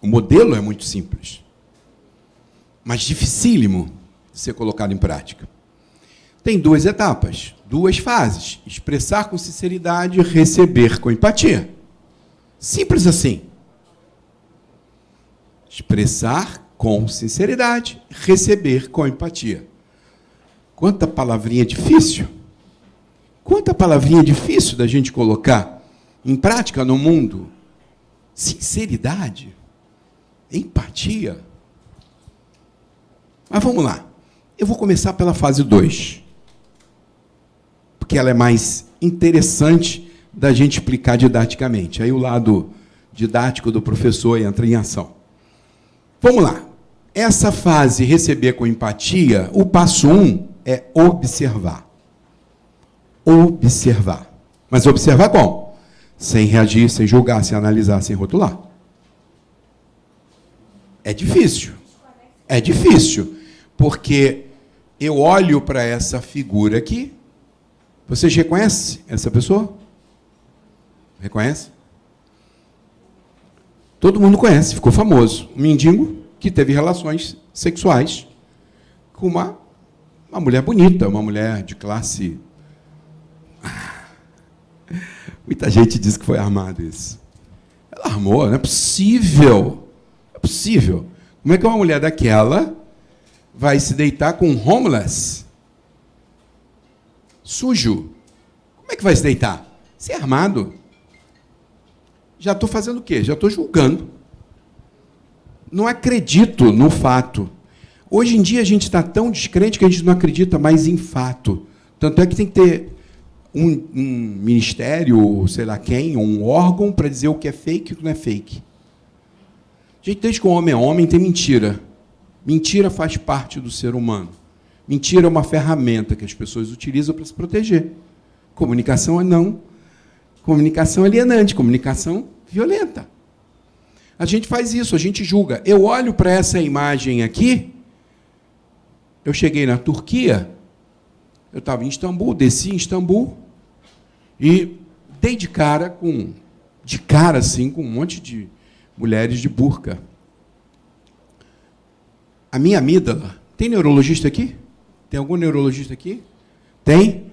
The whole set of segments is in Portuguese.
O modelo é muito simples, mas dificílimo de ser colocado em prática. Tem duas etapas, duas fases: expressar com sinceridade e receber com empatia. Simples assim. Expressar com sinceridade, receber com empatia. Quanta palavrinha difícil! Quanta palavrinha difícil da gente colocar em prática no mundo. Sinceridade, empatia. Mas vamos lá. Eu vou começar pela fase 2, porque ela é mais interessante da gente explicar didaticamente. Aí o lado didático do professor entra em ação. Vamos lá. Essa fase, receber com empatia, o passo 1 é observar. Observar. Mas observar como? Sem reagir, sem julgar, sem analisar, sem rotular. É difícil. É difícil, porque eu olho para essa figura aqui. Vocês reconhecem essa pessoa? Reconhece? Todo mundo conhece, ficou famoso. Um mendigo que teve relações sexuais com uma mulher bonita, uma mulher de classe... Muita gente diz que foi armado isso. Ela armou, não é possível. É possível. Como é que uma mulher daquela vai se deitar com um homeless? Sujo. Como é que vai se deitar? Se é armado. Já estou fazendo o quê? Já estou julgando. Não acredito no fato. Hoje em dia a gente está tão descrente que a gente não acredita mais em fato. Tanto é que tem que ter um ministério, sei lá quem, um órgão para dizer o que é fake e o que não é fake. Gente, desde que o homem é homem, tem mentira. Mentira faz parte do ser humano. Mentira é uma ferramenta que as pessoas utilizam para se proteger. Comunicação é não. Comunicação alienante, comunicação violenta. A gente faz isso, a gente julga. Eu olho para essa imagem aqui, eu cheguei na Turquia, eu estava em Istambul, desci em Istambul e dei de cara assim, com um monte de mulheres de burca. A minha amígdala... Tem neurologista aqui? Tem algum neurologista aqui? Tem?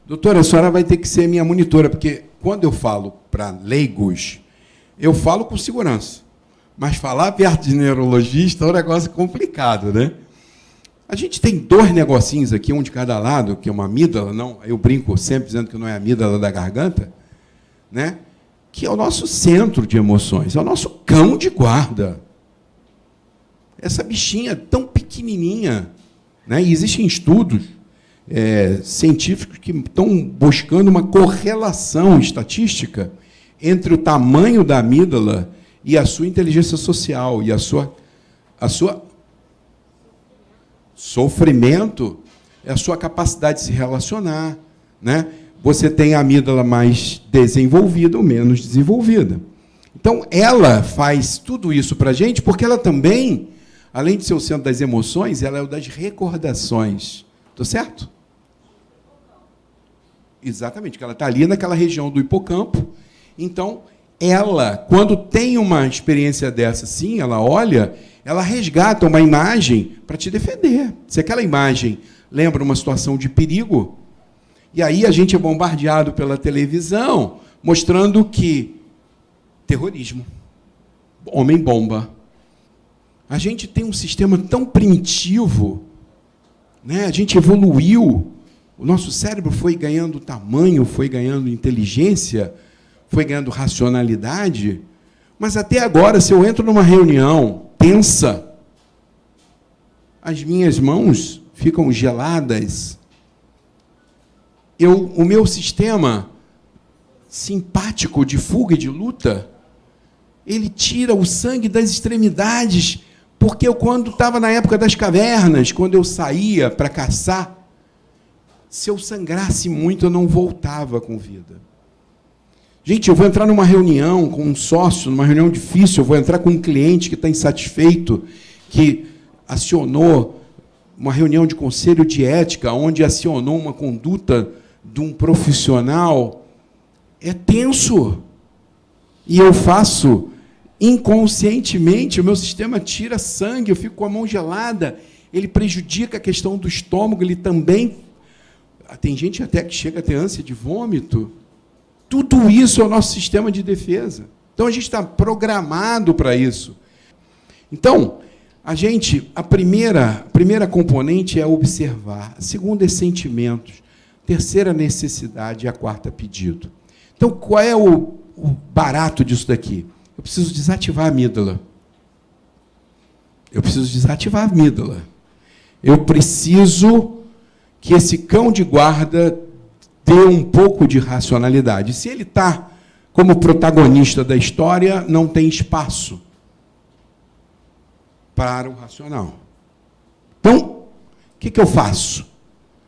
Doutora, a senhora vai ter que ser minha monitora, porque quando eu falo para leigos, eu falo com segurança. Mas falar perto de neurologista é um negócio complicado, né? A gente tem dois negocinhos aqui, um de cada lado, que é uma amígdala, não, eu brinco sempre dizendo que não é a amígdala da garganta, né? Que é o nosso centro de emoções, é o nosso cão de guarda. Essa bichinha tão pequenininha, né? E existem estudos científicos que estão buscando uma correlação estatística entre o tamanho da amígdala e a sua inteligência social, e a sua sofrimento, é a sua capacidade de se relacionar, né? Você tem a amígdala mais desenvolvida ou menos desenvolvida. Então, ela faz tudo isso para a gente, porque ela também, além de ser o centro das emoções, ela é o das recordações. Estou certo? Exatamente, que ela está ali naquela região do hipocampo. Então, ela, quando tem uma experiência dessa, sim, ela olha, ela resgata uma imagem para te defender. Se aquela imagem lembra uma situação de perigo, e aí a gente é bombardeado pela televisão, mostrando que terrorismo, homem-bomba. A gente tem um sistema tão primitivo, né? A gente evoluiu, o nosso cérebro foi ganhando tamanho, foi ganhando inteligência, foi ganhando racionalidade, mas até agora, se eu entro numa reunião tensa, as minhas mãos ficam geladas. O meu sistema simpático de fuga e de luta, ele tira o sangue das extremidades, porque eu, quando estava na época das cavernas, quando eu saía para caçar, se eu sangrasse muito, eu não voltava com vida. Gente, eu vou entrar numa reunião com um sócio, numa reunião difícil, eu vou entrar com um cliente que está insatisfeito, que acionou uma reunião de conselho de ética, onde acionou uma conduta de um profissional, é tenso. E eu faço inconscientemente, o meu sistema tira sangue, eu fico com a mão gelada, ele prejudica a questão do estômago, ele também... Tem gente até que chega a ter ânsia de vômito. Tudo isso é o nosso sistema de defesa. Então, a gente está programado para isso. Então, a primeira componente é observar. A segunda é sentimentos. A terceira, necessidade. E a quarta, pedido. Então, qual é o barato disso daqui? Eu preciso desativar a amígdala. Eu preciso que esse cão de guarda dê um pouco de racionalidade. Se ele está como protagonista da história, não tem espaço para o racional. Então, o que eu faço?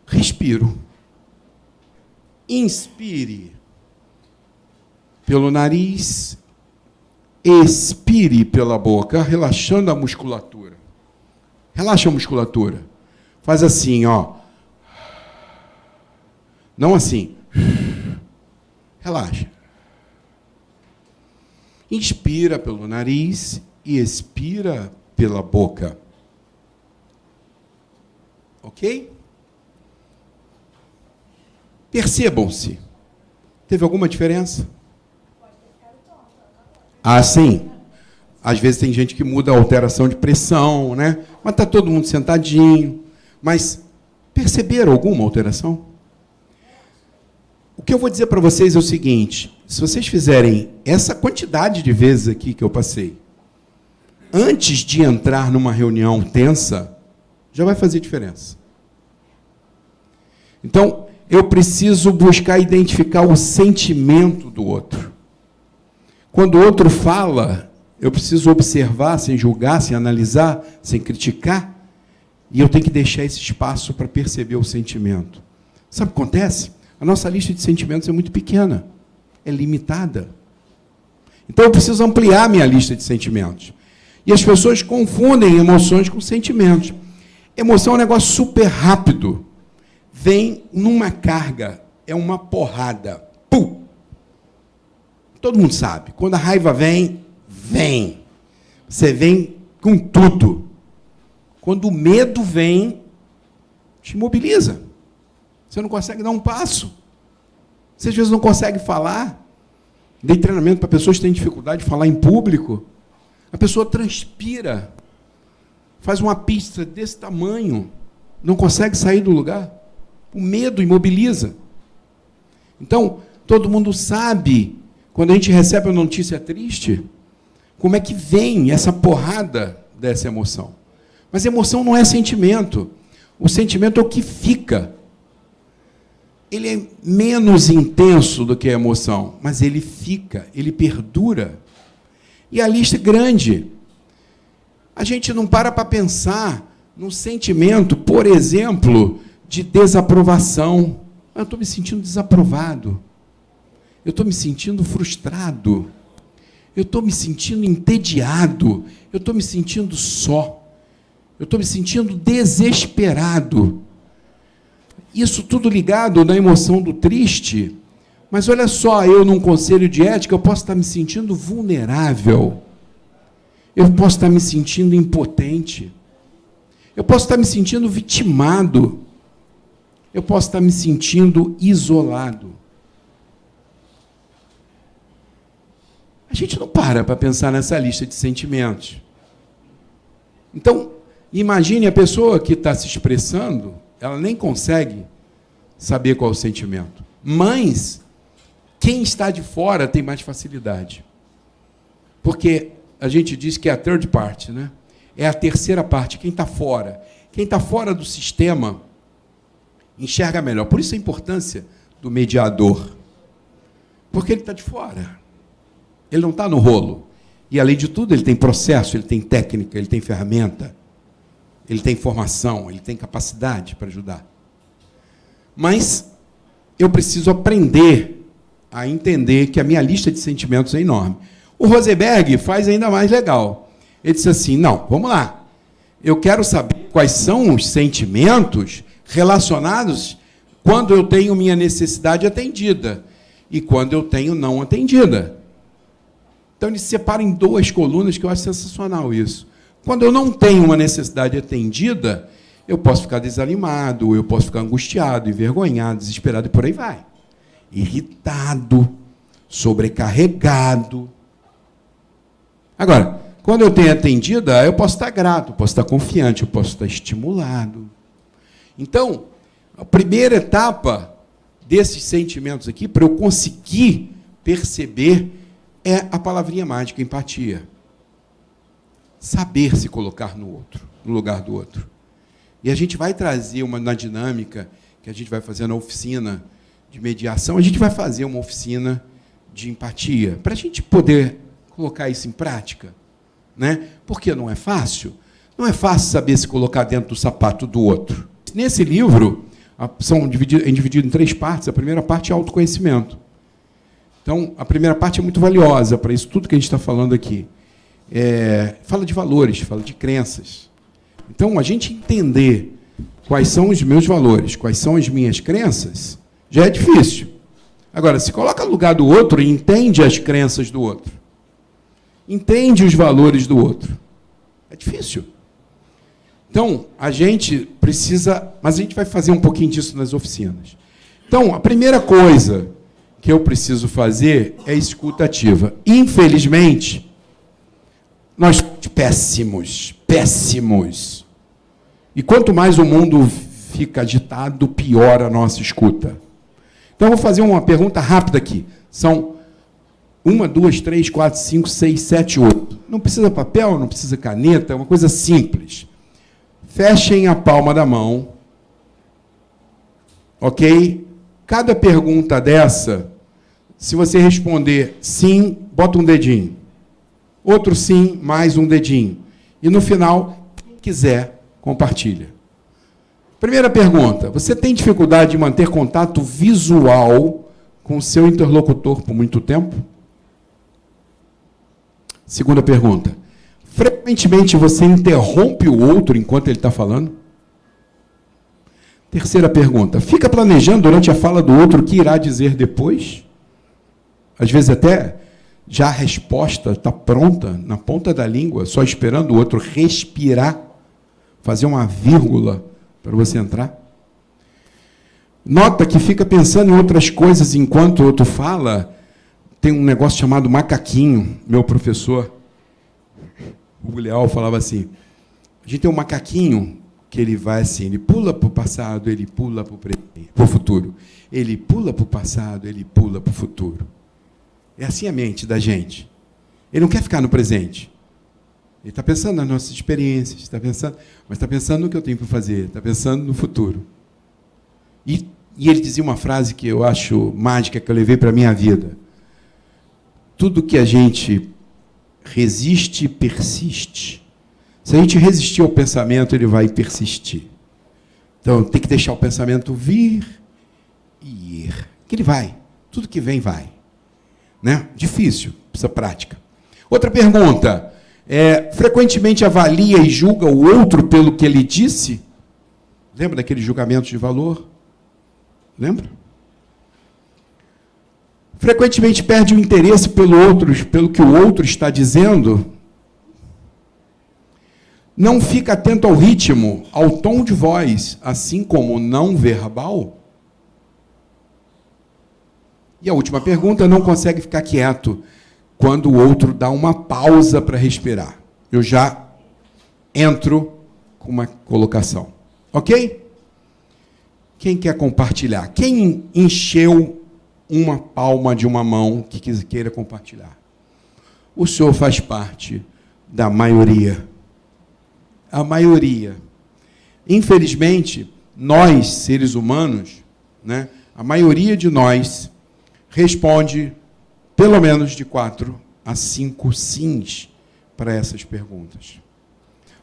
Respiro. Inspire pelo nariz, expire pela boca, relaxando a musculatura. Relaxa a musculatura. Faz assim, ó. Não assim. Relaxa. Inspira pelo nariz e expira pela boca. Ok? Percebam-se. Teve alguma diferença? Ah, sim. Às vezes tem gente que muda a alteração de pressão, né? Mas está todo mundo sentadinho. Mas perceberam alguma alteração? O que eu vou dizer para vocês é o seguinte: se vocês fizerem essa quantidade de vezes aqui que eu passei, antes de entrar numa reunião tensa, já vai fazer diferença. Então, eu preciso buscar identificar o sentimento do outro. Quando o outro fala, eu preciso observar, sem julgar, sem analisar, sem criticar, e eu tenho que deixar esse espaço para perceber o sentimento. Sabe o que acontece? A nossa lista de sentimentos é muito pequena, é limitada. Então, eu preciso ampliar minha lista de sentimentos. E as pessoas confundem emoções com sentimentos. Emoção é um negócio super rápido. Vem numa carga, é uma porrada. Pum! Todo mundo sabe. Quando a raiva vem, vem. Você vem com tudo. Quando o medo vem, te imobiliza. Você não consegue dar um passo. Você às vezes não consegue falar. Dei treinamento para pessoas que têm dificuldade de falar em público. A pessoa transpira, faz uma pista desse tamanho, não consegue sair do lugar. O medo imobiliza. Então, todo mundo sabe, quando a gente recebe uma notícia triste, como é que vem essa porrada dessa emoção. Mas emoção não é sentimento. O sentimento é o que fica. Ele é menos intenso do que a emoção, mas ele fica, ele perdura. E a lista é grande. A gente não para pensar no sentimento, por exemplo, de desaprovação. Eu estou me sentindo desaprovado. Eu estou me sentindo frustrado. Eu estou me sentindo entediado. Eu estou me sentindo só. Eu estou me sentindo desesperado. Isso tudo ligado na emoção do triste. Mas olha só, eu num conselho de ética, eu posso estar me sentindo vulnerável. Eu posso estar me sentindo impotente. Eu posso estar me sentindo vitimado. Eu posso estar me sentindo isolado. A gente não para pensar nessa lista de sentimentos. Então, imagine a pessoa que está se expressando, ela nem consegue saber qual é o sentimento. Mas quem está de fora tem mais facilidade. Porque a gente diz que é a third party, né? É a terceira parte, quem está fora. Quem está fora do sistema enxerga melhor. Por isso a importância do mediador. Porque ele está de fora. Ele não está no rolo. E, além de tudo, ele tem processo, ele tem técnica, ele tem ferramenta, ele tem formação, ele tem capacidade para ajudar. Mas eu preciso aprender a entender que a minha lista de sentimentos é enorme. O Rosenberg faz ainda mais legal. Ele disse assim, não, vamos lá. Eu quero saber quais são os sentimentos relacionados quando eu tenho minha necessidade atendida e quando eu tenho não atendida. Então, ele se separa em 2 colunas, que eu acho sensacional isso. Quando eu não tenho uma necessidade atendida, eu posso ficar desanimado, eu posso ficar angustiado, envergonhado, desesperado, e por aí vai. Irritado, sobrecarregado. Agora, quando eu tenho atendida, eu posso estar grato, eu posso estar confiante, eu posso estar estimulado. Então, a primeira etapa desses sentimentos aqui, para eu conseguir perceber, é a palavrinha mágica, empatia. Saber se colocar no outro, no lugar do outro. E a gente vai trazer uma dinâmica que a gente vai fazer na oficina de mediação, a gente vai fazer uma oficina de empatia, para a gente poder colocar isso em prática. Né? Porque não é fácil. Não é fácil saber se colocar dentro do sapato do outro. Nesse livro, são dividido em 3 partes. A primeira parte é autoconhecimento. Então, a primeira parte é muito valiosa para isso tudo que a gente está falando aqui. Fala de valores, fala de crenças. Então, a gente entender quais são os meus valores, quais são as minhas crenças, já é difícil. Agora, se coloca no lugar do outro e entende as crenças do outro, entende os valores do outro, é difícil. Então, a gente precisa... Mas a gente vai fazer um pouquinho disso nas oficinas. Então, a primeira coisa que eu preciso fazer é escuta ativa. Infelizmente, nós somos péssimos. E quanto mais o mundo fica agitado, pior a nossa escuta. Então, eu vou fazer uma pergunta rápida aqui. São 1, 2, 3, 4, 5, 6, 7, 8. Não precisa papel, não precisa caneta, é uma coisa simples. Fechem a palma da mão. Ok? Cada pergunta dessa, se você responder sim, bota um dedinho. Outro sim, mais um dedinho. E no final, quem quiser, compartilha. Primeira pergunta. Você tem dificuldade de manter contato visual com o seu interlocutor por muito tempo? Segunda pergunta. Frequentemente você interrompe o outro enquanto ele está falando? Terceira pergunta. Fica planejando durante a fala do outro o que irá dizer depois? Às vezes até já a resposta está pronta, na ponta da língua, só esperando o outro respirar, fazer uma vírgula para você entrar. Nota que fica pensando em outras coisas enquanto o outro fala. Tem um negócio chamado macaquinho. Meu professor, o Leal, falava assim, a gente tem um macaquinho que ele vai assim, ele pula para o passado, ele pula para o futuro. Ele pula para o passado, ele pula para o futuro. É assim a mente da gente. Ele não quer ficar no presente. Ele está pensando nas nossas experiências, mas está pensando no que eu tenho para fazer, está pensando no futuro. E ele dizia uma frase que eu acho mágica, que eu levei para a minha vida. Tudo que a gente resiste, persiste. Se a gente resistir ao pensamento, ele vai persistir. Então, tem que deixar o pensamento vir e ir. Que ele vai. Tudo que vem, vai. Né? Difícil, precisa prática. Outra pergunta. Frequentemente avalia e julga o outro pelo que ele disse? Lembra daqueles julgamentos de valor? Lembra? Frequentemente perde o interesse pelo que o outro está dizendo? Não fica atento ao ritmo, ao tom de voz, assim como não verbal? E a última pergunta, não consegue ficar quieto quando o outro dá uma pausa para respirar. Eu já entro com uma colocação. Ok? Quem quer compartilhar? Quem encheu uma palma de uma mão que queira compartilhar? O senhor faz parte da maioria. A maioria. Infelizmente, nós, seres humanos, né, a maioria de nós responde pelo menos de 4 a 5 sims para essas perguntas.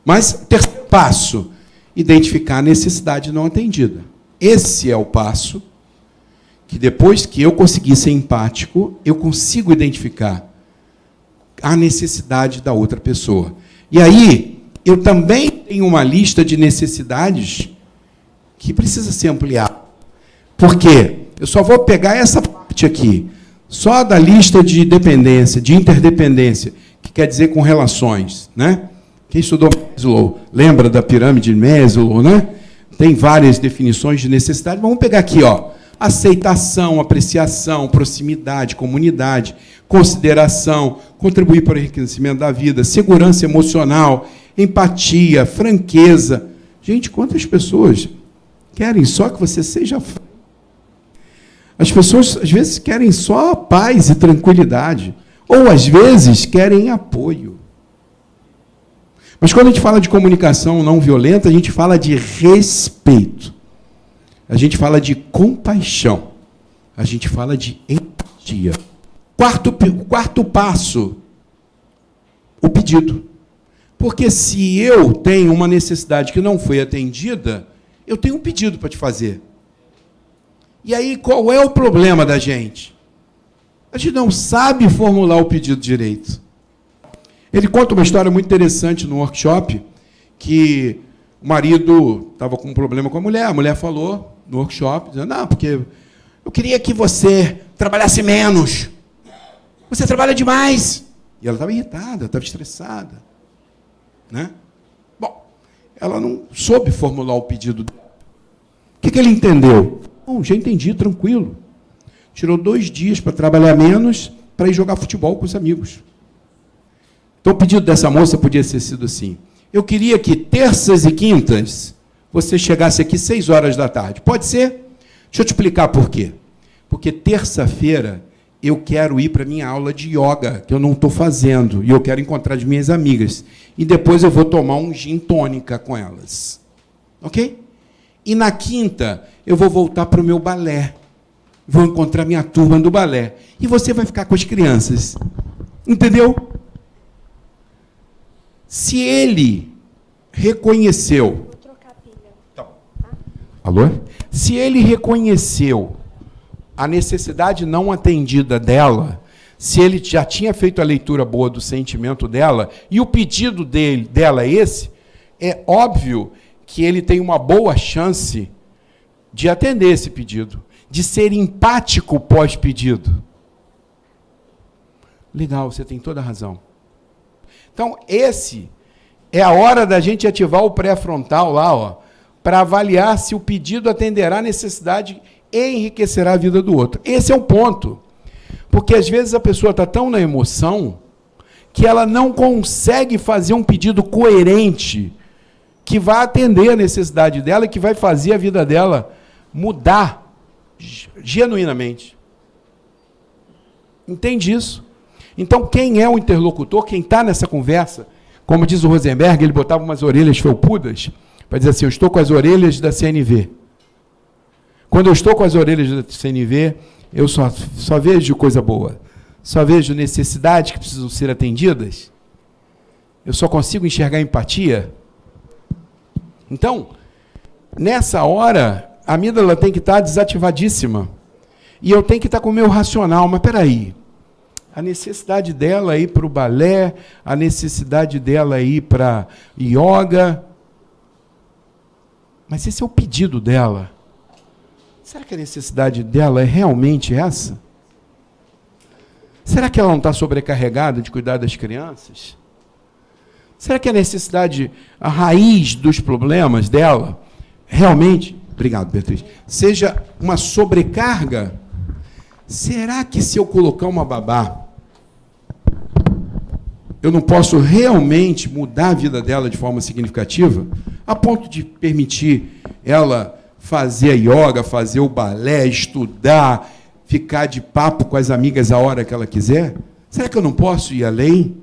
Mas, terceiro passo, identificar a necessidade não atendida. Esse é o passo que, depois que eu conseguir ser empático, eu consigo identificar a necessidade da outra pessoa. E aí, eu também tenho uma lista de necessidades que precisa ser ampliada. Por quê? Eu só vou pegar essa parte aqui. Só da lista de dependência, de interdependência, que quer dizer com relações, né? Quem estudou Maslow, lembra da pirâmide de Maslow, né? Tem várias definições de necessidade. Vamos pegar aqui, ó. Aceitação, apreciação, proximidade, comunidade, consideração, contribuir para o enriquecimento da vida, segurança emocional, empatia, franqueza. Gente, quantas pessoas querem só que você seja... As pessoas, às vezes, querem só paz e tranquilidade. Ou, às vezes, querem apoio. Mas, quando a gente fala de comunicação não violenta, a gente fala de respeito. A gente fala de compaixão. A gente fala de empatia. Quarto passo, o pedido. Porque se eu tenho uma necessidade que não foi atendida, eu tenho um pedido para te fazer. E aí, qual é o problema da gente? A gente não sabe formular o pedido direito. Ele conta uma história muito interessante no workshop, que o marido estava com um problema com a mulher falou no workshop, dizendo, não, porque eu queria que você trabalhasse menos. Você trabalha demais. E ela estava irritada, estava estressada. Né? Bom, ela não soube formular o pedido dela. O que ele entendeu? Bom, já entendi, tranquilo. Tirou 2 dias para trabalhar menos para ir jogar futebol com os amigos. Então, o pedido dessa moça podia ter sido assim. Eu queria que terças e quintas você chegasse aqui 6 horas da tarde. Pode ser? Deixa eu te explicar por quê. Porque terça-feira eu quero ir para a minha aula de yoga, que eu não estou fazendo, e eu quero encontrar as minhas amigas. E depois eu vou tomar um gin tônica com elas. Ok? E na quinta, eu vou voltar para o meu balé. Vou encontrar minha turma do balé. E você vai ficar com as crianças. Entendeu? Se ele reconheceu... Vou trocar a pilha. Tá. Alô? Se ele reconheceu a necessidade não atendida dela, se ele já tinha feito a leitura boa do sentimento dela, e o pedido dela é esse, é óbvio que ele tem uma boa chance de atender esse pedido, de ser empático pós-pedido. Legal, você tem toda a razão. Então, esse é a hora da gente ativar o pré-frontal lá, ó, para avaliar se o pedido atenderá a necessidade e enriquecerá a vida do outro. Esse é o ponto. Porque, às vezes, a pessoa está tão na emoção que ela não consegue fazer um pedido coerente que vai atender a necessidade dela e que vai fazer a vida dela mudar genuinamente. Entende isso? Então, quem é o interlocutor, quem está nessa conversa, como diz o Rosenberg, ele botava umas orelhas felpudas para dizer assim, eu estou com as orelhas da CNV. Quando eu estou com as orelhas da CNV, eu só vejo coisa boa. Só vejo necessidades que precisam ser atendidas. Eu só consigo enxergar empatia. Então, nessa hora, a amígdala tem que estar desativadíssima. E eu tenho que estar com o meu racional. Mas, espera aí. A necessidade dela ir para o balé, a necessidade dela ir para yoga. Mas esse é o pedido dela. Será que a necessidade dela é realmente essa? Será que ela não está sobrecarregada de cuidar das crianças? Será que a necessidade, a raiz dos problemas dela, realmente, obrigado, Beatriz, seja uma sobrecarga? Será que se eu colocar uma babá, eu não posso realmente mudar a vida dela de forma significativa, a ponto de permitir ela fazer a yoga, fazer o balé, estudar, ficar de papo com as amigas a hora que ela quiser? Será que eu não posso ir além?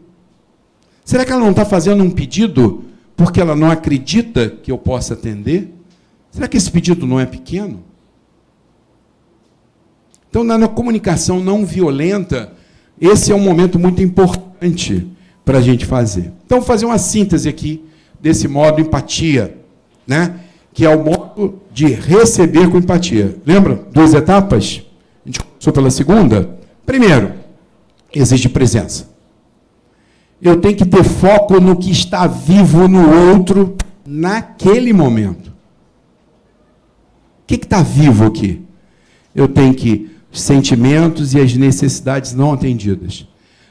Será que ela não está fazendo um pedido porque ela não acredita que eu possa atender? Será que esse pedido não é pequeno? Então, na comunicação não violenta, esse é um momento muito importante para a gente fazer. Então, vou fazer uma síntese aqui desse modo empatia, né? Que é o modo de receber com empatia. Lembra? 2 etapas? A gente começou pela segunda. Primeiro, exige presença. Eu tenho que ter foco no que está vivo no outro naquele momento. O que está vivo aqui? Eu tenho que sentimentos e as necessidades não atendidas.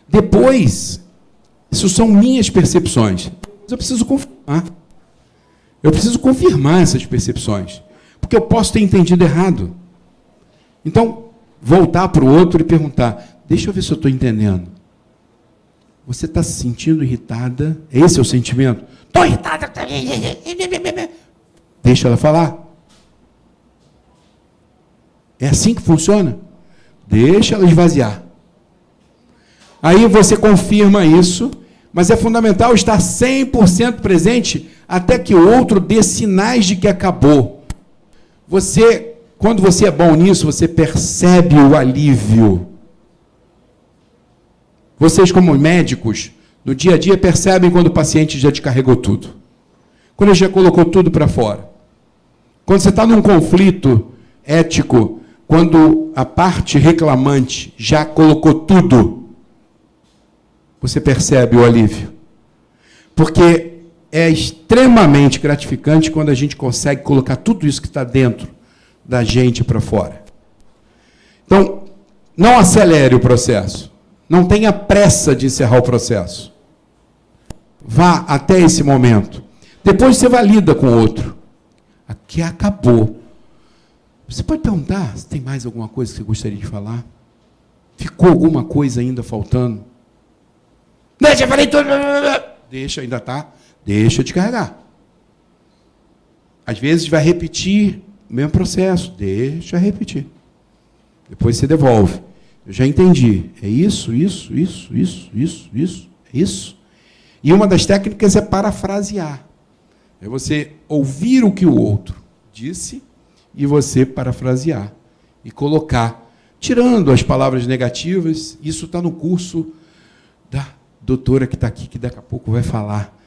Depois, isso são minhas percepções. Eu preciso confirmar. Eu preciso confirmar essas percepções. Porque eu posso ter entendido errado. Então, voltar para o outro e perguntar, deixa eu ver se eu estou entendendo. Você está se sentindo irritada? Esse é o sentimento? Estou irritada. Deixa ela falar. É assim que funciona? Deixa ela esvaziar. Aí você confirma isso, mas é fundamental estar 100% presente até que o outro dê sinais de que acabou. Quando você é bom nisso, você percebe o alívio. Vocês, como médicos, no dia a dia, percebem quando o paciente já descarregou tudo. Quando ele já colocou tudo para fora. Quando você está num conflito ético, quando a parte reclamante já colocou tudo, você percebe o alívio. Porque é extremamente gratificante quando a gente consegue colocar tudo isso que está dentro da gente para fora. Então, não acelere o processo. Não tenha pressa de encerrar o processo. Vá até esse momento. Depois você valida com o outro. Aqui acabou. Você pode perguntar se tem mais alguma coisa que você gostaria de falar? Ficou alguma coisa ainda faltando? Deixa, eu falei tudo. Deixa, ainda está. Deixa eu te carregar. Às vezes vai repetir o mesmo processo. Deixa repetir. Depois você devolve. Eu já entendi. É isso. É isso. E uma das técnicas é parafrasear. É você ouvir o que o outro disse e você parafrasear. E colocar, tirando as palavras negativas. Isso está no curso da doutora que está aqui, que daqui a pouco vai falar.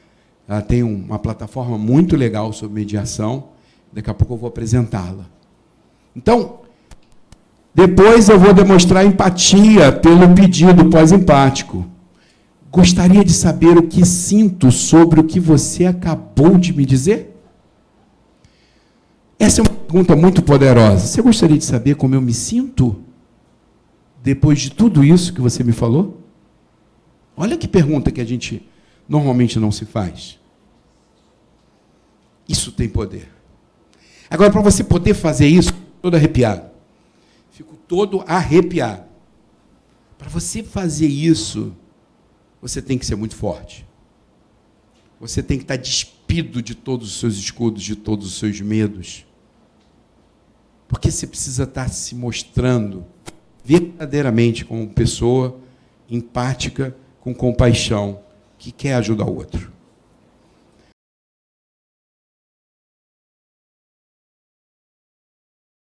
Ela tem uma plataforma muito legal sobre mediação. Daqui a pouco eu vou apresentá-la. Então, depois eu vou demonstrar empatia pelo pedido pós-empático. Gostaria de saber o que sinto sobre o que você acabou de me dizer? Essa é uma pergunta muito poderosa. Você gostaria de saber como eu me sinto depois de tudo isso que você me falou? Olha que pergunta que a gente normalmente não se faz. Isso tem poder. Agora, para você poder fazer isso, todo arrepiado. Fico todo arrepiado. Para você fazer isso, você tem que ser muito forte. Você tem que estar despido de todos os seus escudos, de todos os seus medos. Porque você precisa estar se mostrando verdadeiramente como pessoa empática, com compaixão, que quer ajudar o outro.